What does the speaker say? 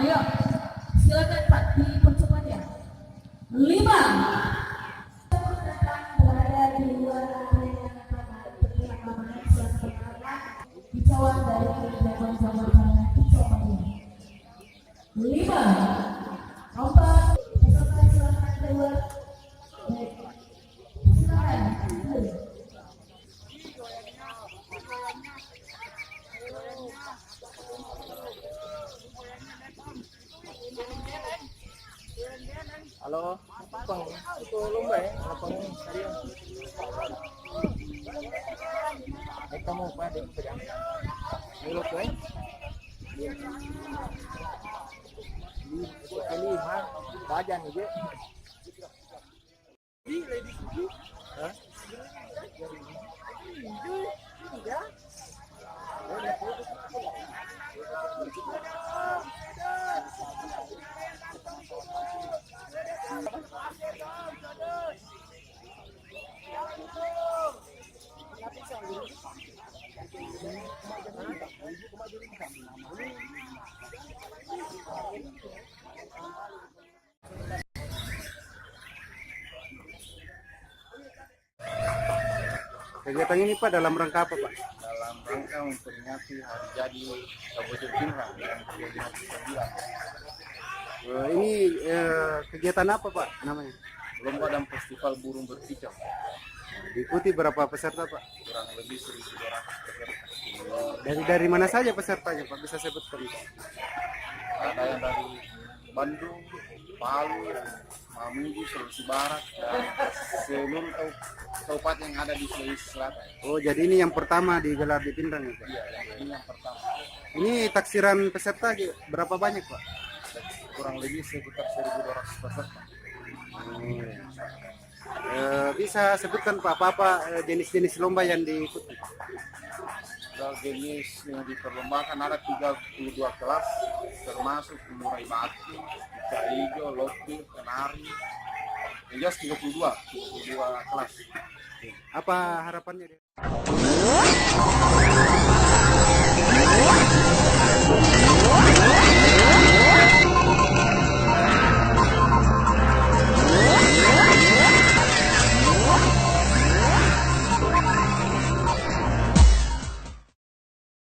Ayo, silakan Pak dipercepat ya. 5. Berada di luar area kicauan dari jawaban-jawaban kicauan. 5. Nomor silakan keluar. Silakan. Halo, Pang, itu lomba ya? Pang, kalian. Kamu apa deh? Halo, Pang. Ini mah bajan aja. Di lady kuku. Hah? Ya. Kegiatan ini Pak dalam rangka apa Pak? Dalam rangka memperingati hari jadi Kabupaten Pinrang yang ke-59. Ini kegiatan apa Pak namanya? Lomba dan Festival Burung Berkicau. Diikuti berapa peserta Pak? Kurang lebih 1.200 peserta. Dari mana saja pesertanya Pak? Bisa sebutkan Pak? Ada yang dari Bandung, Palu, Mamuju, Sulawesi Barat, dan seluruh kabupaten yang ada di Sulawesi Selatan. Oh jadi ini yang pertama digelar di Pinrang ya Pak? Iya, ini yang pertama. Ini taksiran peserta berapa banyak Pak? Kurang lebih sekitar 1.200 peserta. Bisa sebutkan Pak apa jenis-jenis lomba yang diikuti? Kalau jenis yang diperlombakan ada 32 kelas, termasuk murai batu, ikan hijau, lokil, kenari, jelas 32 kelas. Apa harapannya dia?